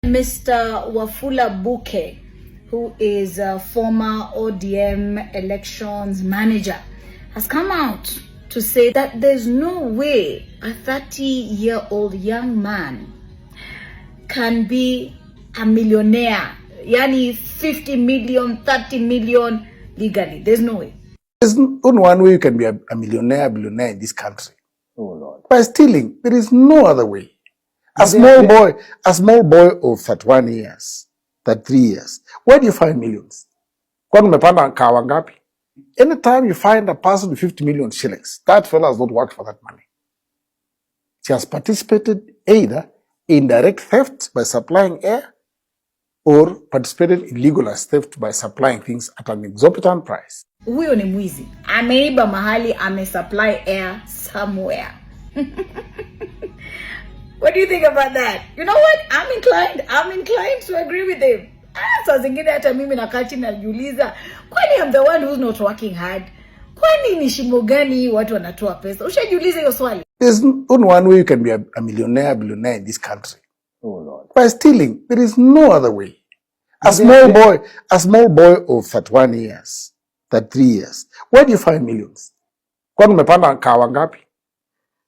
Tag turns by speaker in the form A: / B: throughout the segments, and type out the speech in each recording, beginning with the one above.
A: Mr. Wafula Buke, who is a former ODM elections manager, has come out to say that there's no way a 30-year-old young man can be a millionaire, yani 50 million, 30 million legally. There's no way.
B: There's only one way you can be a billionaire in this country.
C: Oh Lord.
B: By stealing. There is no other way. A small boy of 31 years, 33 years, where do you find millions? Anytime you find a person with 50 million shillings, that fellow has not worked for that money. She has participated either in direct theft by supplying air or participated in legal theft by supplying things at an exorbitant price.
A: Huyo ni mwizi. Ameiba mahali, supply air somewhere. What do you think about that? You know what? I'm inclined to agree with him. Saa zingine hata mimi nakati najiuliza, kwani I'm the one who's not working hard? Kwani ni shimo gani watu wanatoa pesa? Ushajiuliza hiyo swali?
B: There's only one way you can be a billionaire in this country.
C: Oh Lord.
B: By stealing. There is no other way. A small boy of 31 years, 33 years, where do you find millions? Kwani umepanda kawa ngapi?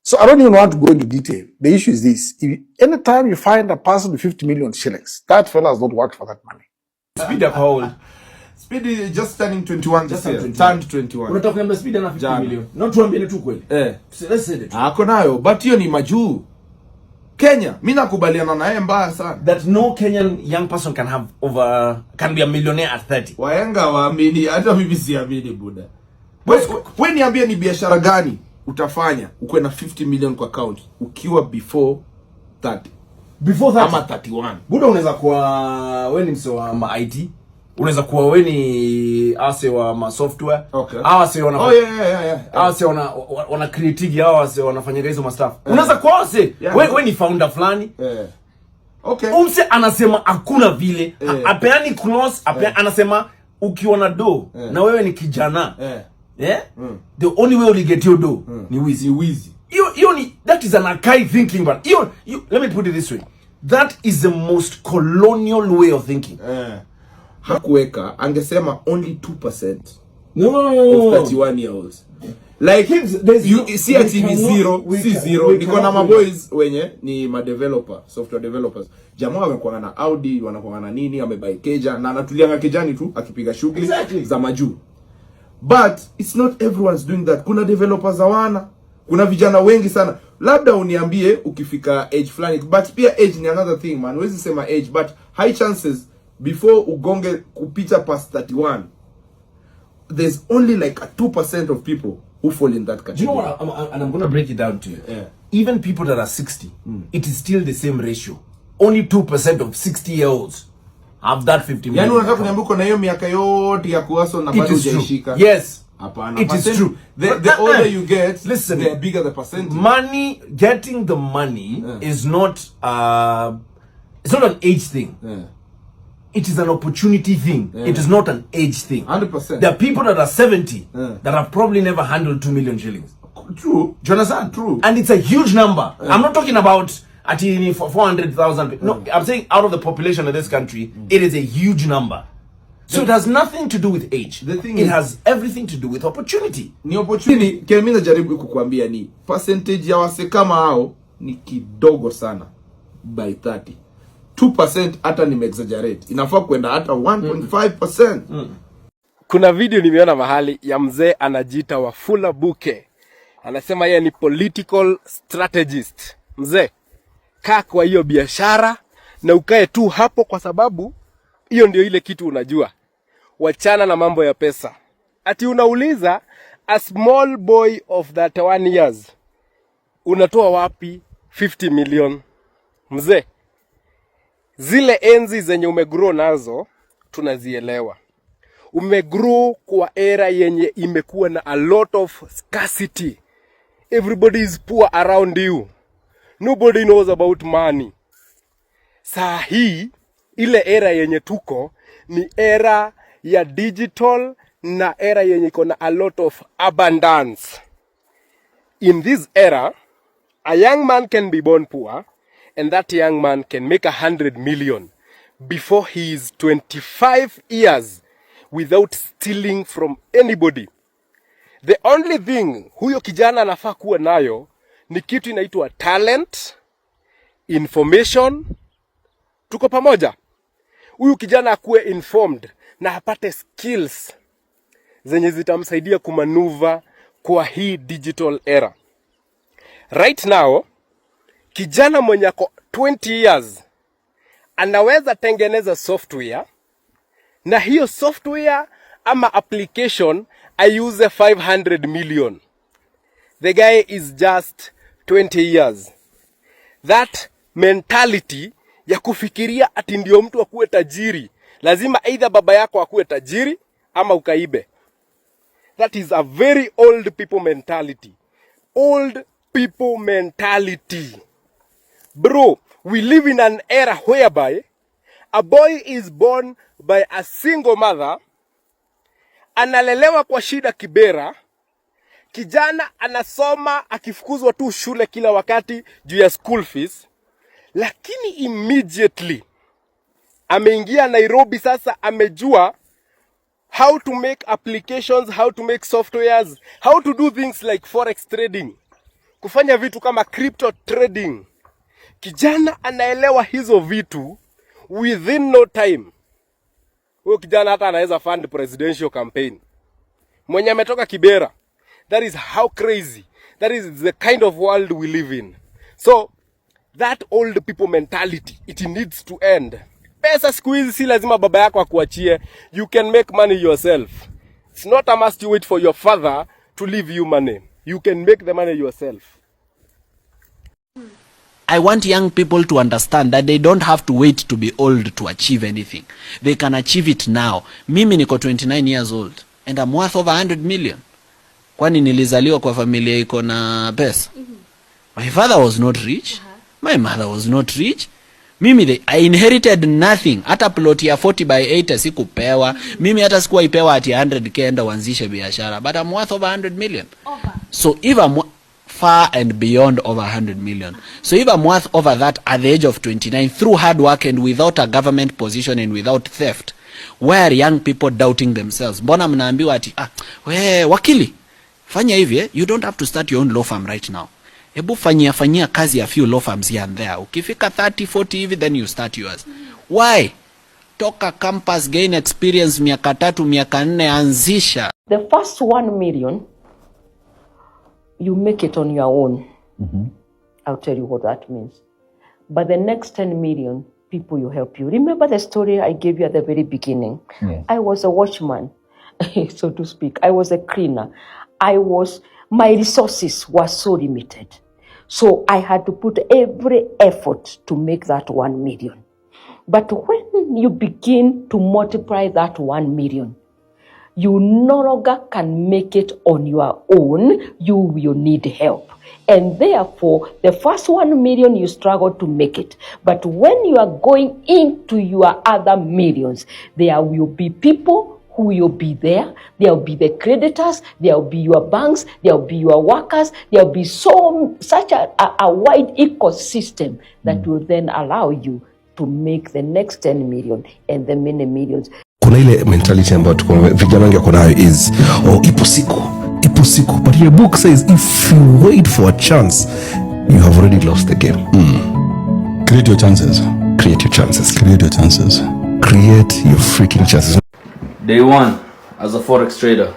B: So I don't even want to go into detail. The issue is this. Anytime you find a person with 50 million shillings, that fellow has not worked for that money.
D: Speed up how old?
E: Speed is just turning 21 this year. Turned 21.
D: Unataka kwamba Speed ana 50 million. Na tuambie tu kweli. Let's say it.
E: Ako nayo, but hiyo ni majuu. Kenya, mimi nakubaliana na yeye mbaya sana.
D: That no Kenyan young person can be a millionaire at 30.
E: Wahenga waamini, hata mimi siamini buda. Wewe niambie ni biashara gani utafanya ukwe na 50 million kwa account ukiwa before 30?
D: Before 30
E: ama 31.
D: Buda, unaweza kuwa wewe ni mse wa ma IT, unaweza kuwa wewe ni ase wa ma software.
E: Okay.
D: Ase wana ase wana creative, ase wanafanya hizo ma stuff. Unaweza kuwa ase wewe ni founder fulani.
E: Okay.
D: Umse anasema hakuna vile. Apeani close, anasema ukiwa na do na wewe ni kijana. The only way you get your do ni wizi. That is an archaic thinking, but let me put it this way. That is the most colonial way of thinking.
E: Hakuweka, angesema only 2%.
D: No.
E: Of 31 years olds. Like you see at TV zero. Niko na maboys wenye ni developer, software developers. Jamaa wamekuwa na Audi, wanakuwa na nini, amebuy keja na anatulianga kejani tu akipiga shughuli za majuu. But it's not everyone's doing that. Kuna developers hawana. Kuna vijana wengi sana. Labda uniambie ukifika age fulani. But pia age ni another thing, man. Huwezi sema age, but high chances before ugonge kupita past 31. There's only like a 2% of people who fall in that category.
D: Do you know what? I'm going to break it down to you. Even people that are 60, it is still the same ratio. Only 2% of 60-year-olds have that 50 million.
E: Yani unataka kuniambia uko na hiyo miaka yote ya kuaso na bado hujaishika?
D: Yes.
E: Hapana.
D: It is true.
E: The older you get,
D: listen,
E: the bigger the percentage.
D: Getting the money is not it's not an age thing. It is an opportunity thing. It is not an age thing.
E: 100%.
D: There are people that are 70 that have probably never handled 2 million shillings.
E: True.
D: Do you understand?
E: True.
D: And it's a huge number. I'm not talking about at 400,000. No, I'm saying out of the population of this country, it is a huge number. So it has nothing to do with age. It has everything to do with opportunity.
E: Ni opportunity. Kile mimi najaribu kukuambia ni percentage ya wase kama hao ni kidogo sana by 30. 2% hata nimeexaggerate. Inafaa kwenda hata 1.5%.
C: Kuna video nimeona mahali ya mzee anajiita Wafula Buke. Anasema yeye ni political strategist. Mzee, kaa kwa hiyo biashara na ukae tu hapo, kwa sababu hiyo ndio ile kitu unajua. Wachana na mambo ya pesa. Ati unauliza a small boy of 31 years unatoa wapi 50 million? Mzee, zile enzi zenye umegrow nazo tunazielewa. Umegrow kwa era yenye imekuwa na a lot of scarcity. Everybody is poor around you. Nobody knows about money. Saa hii ile era yenye tuko ni era ya digital na era yenye iko na a lot of abundance. In this era, a young man can be born poor and that young man can make 100 million before he is 25 years without stealing from anybody. The only thing huyo kijana anafaa kuwa nayo ni kitu inaitwa talent, information. Tuko pamoja? Huyu kijana akuwe informed na apate skills zenye zitamsaidia kumanuva kwa hii digital era. Right now, kijana mwenye ako 20 years anaweza tengeneza software, na hiyo software ama application ayuse 500 million. The guy is just 20 years. That mentality ya kufikiria ati ndio mtu akuwe tajiri, lazima either baba yako akuwe tajiri ama ukaibe. That is a very old people mentality. Old people mentality. Bro, we live in an era whereby a boy is born by a single mother, analelewa kwa shida Kibera, kijana anasoma akifukuzwa tu shule kila wakati juu ya school fees, lakini immediately ameingia Nairobi. Sasa amejua how to make applications, how to make softwares, how to do things like forex trading, kufanya vitu kama crypto trading. Kijana anaelewa hizo vitu within no time. Huyo kijana hata anaweza fund presidential campaign. Mwenye ametoka Kibera. That is how crazy. That is the kind of world we live in. So, that old people mentality, it needs to end. Pesa siku hizi si lazima baba yako akuachie. You can make money yourself. It's not a must you wait for your father to leave you money. You can make the money yourself.
F: I want young people to understand that they don't have to wait to be old to achieve anything. They can achieve it now. Mimi niko 29 years old and I'm worth over 100 million. Kwani nilizaliwa kwa familia iko na pesa. My father was not rich. My mother was not rich. Mimi I inherited nothing. Hata plot ya 40 by 8 sikupewa. Mimi hata sikuwa ipewa ati 100k enda uanzishe biashara. But I'm worth over 100 million. So if I'm far and beyond over 100 million. So if I'm worth over that at the age of 29 through hard work and without a government position and without theft, why are young people doubting themselves? Mbona mnaambiwa ati we wakili fanya hivi, you don't have to start your own law firm right now. Hebu fanyia kazi a few law firms here and there. Ukifika 30 40 hivi then you start yours. Why? Toka campus, gain experience, miaka 3 miaka 4, anzisha.
G: The first 1 million you make it on your own. I'll tell you what that means. But the next 10 million people you help you. Remember the story I gave you at the very beginning? Yes. I was a watchman, so to speak. I was a cleaner. My resources were so limited. So I had to put every effort to make that 1 million. But when you begin to multiply that 1 million, you no longer can make it on your own. You will need help. And therefore, the first 1 million you struggle to make it. But when you are going into your other millions, there will be people who will be there. There will be the creditors. There will be your banks. There will be your workers. There will be such a wide ecosystem that will then allow you to make the next 10 million and the many millions.
H: Kuna ile mentality ambayo tuko vijana wengi wako nayo is ipo siku, but your book says if you wait for a chance you have already lost the game.
I: Create your chances.
H: Create your chances.
I: Create your chances.
H: Create your freaking chances.
J: Day 1 as a forex trader.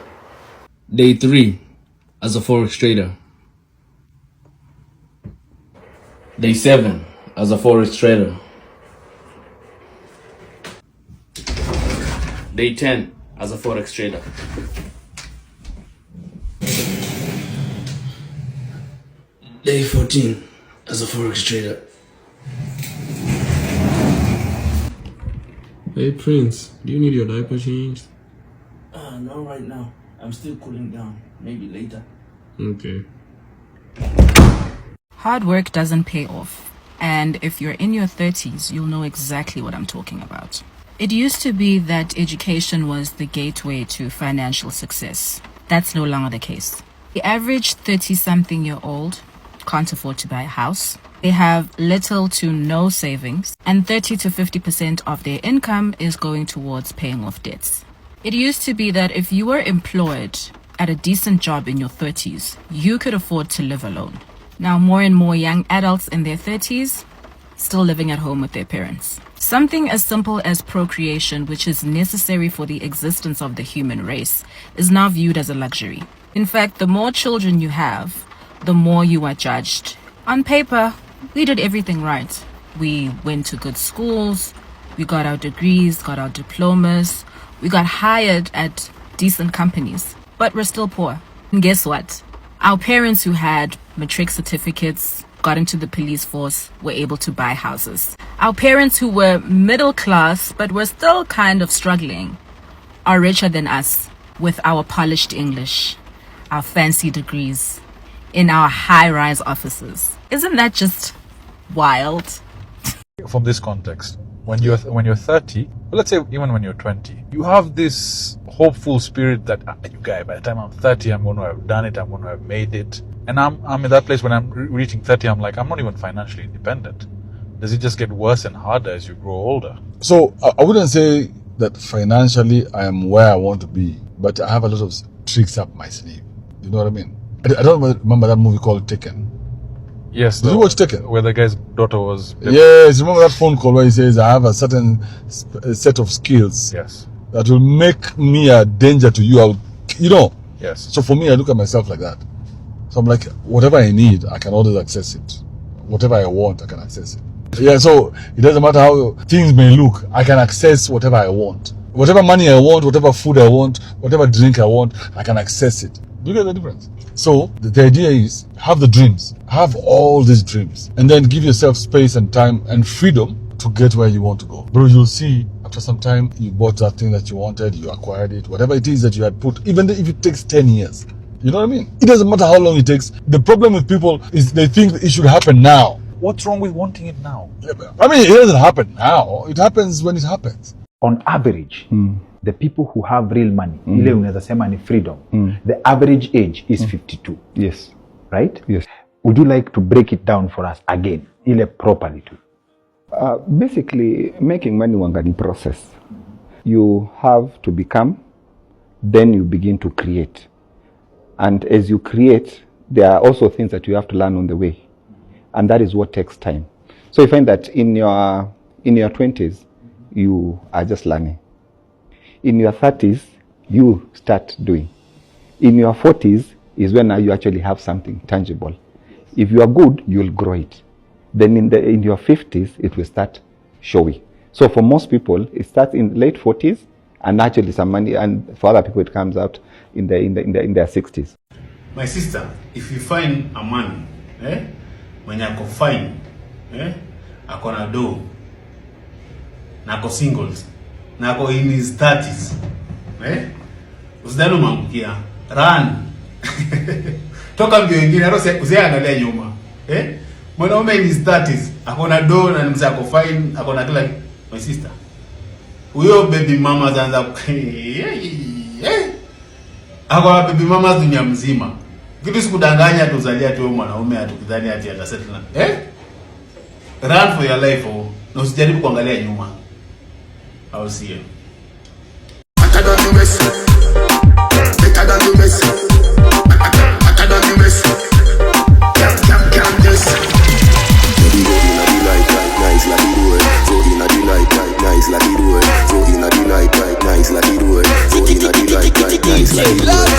J: Day 3 as a forex trader. Day 7 as a forex trader. Day 10 as a forex trader. Day 14 as a forex trader.
K: Hey Prince, do you need your diaper changed?
J: Not right now. I'm still cooling down. Maybe later.
K: Okay.
L: Hard work doesn't pay off. And if you're in your 30s, you'll know exactly what I'm talking about. It used to be that education was the gateway to financial success. That's no longer the case. The average 30-something-year-old can't afford to buy a house. They have little to no savings, and 30 to 50% of their income is going towards paying off debts. It used to be that if you were employed at a decent job in your 30s, you could afford to live alone. Now more and more young adults in their 30s still living at home with their parents. Something as simple as procreation, which is necessary for the existence of the human race, is now viewed as a luxury. In fact, the more children you have, the more you are judged. On paper, we did everything right. We went to good schools, we got our degrees, got our diplomas, we got hired at decent companies, but we're still poor. And guess what? Our parents who had matric certificates, got into the police force, were able to buy houses. Our parents who were middle class, but were still kind of struggling, are richer than us with our polished English, our fancy degrees, in our high-rise offices. Isn't that just wild?
M: From this context, when you're 30, let's say even when you're 20, you have this hopeful spirit that you guy, by the time I'm 30, I'm going to have done it, I'm going to have made it. And I'm in that place when I'm reaching 30, I'm like, I'm not even financially independent. Does it just get worse and harder as you grow older?
I: So I wouldn't say that financially I am where I want to be, but I have a lot of tricks up my sleeve. You know what I mean? I don't remember that movie called Taken.
M: Yes.
I: Did you watch Taken?
M: Where the guy's daughter was...
I: Yes, remember that phone call where he says, I have a certain set of skills.
M: Yes.
I: That will make me a danger to you.
M: Yes.
I: So for me, I look at myself like that. So I'm like, whatever I need, I can always access it. Whatever I want, I can access it. Yeah, so it doesn't matter how things may look, I can access whatever I want. Whatever money I want, whatever food I want, whatever drink I want, I can access it. Do you get the difference? So the idea is, have the dreams. Have all these dreams. And then give yourself space and time and freedom to get where you want to go. Bro, you'll see after some time, you bought that thing that you wanted, you acquired it, whatever it is that you had put, even if it takes 10 years. You know what I mean? It doesn't matter how long it takes. The problem with people is they think it should happen now.
M: What's wrong with wanting it now?
I: I mean, it doesn't happen now. It happens when it happens.
N: On average, the people who have real money, ile unaweza sema ni freedom, the average age is 52.
I: Yes.
N: Right?
I: Yes.
N: Would you like to break it down for us again, ile properly too?
O: Basically, making money wangani process. You have to become, then you begin to create. And as you create, there are also things that you have to learn on the way. And that is what takes time. So you find that in your 20s, you are just learning. In your 30s, you start doing. In your 40s is when now you actually have something tangible. If you are good, you'll grow it. Then in your 50s, it will start showing. So for most people, it starts in late 40s, and actually some money, and for other people, it comes out in their 60s.
P: My sister, if you find a man, when ako fine, ako na do, na ako singles, na ako in his 30s, usidhani umeangukia, run. Toka mbio ingine, usiangalia nyuma. Mwanaume in his 30s, ako na do na mzee ako fine, ako na kila. My sister, huyo baby mama zanza ako na baby mama dunia mzima. Kitu sikudanganya tuzalia tu mwanaume atukidhani ati atasettle. Run for your life, na usijaribu kuangalia nyuma. I will see you.
Q: Nice like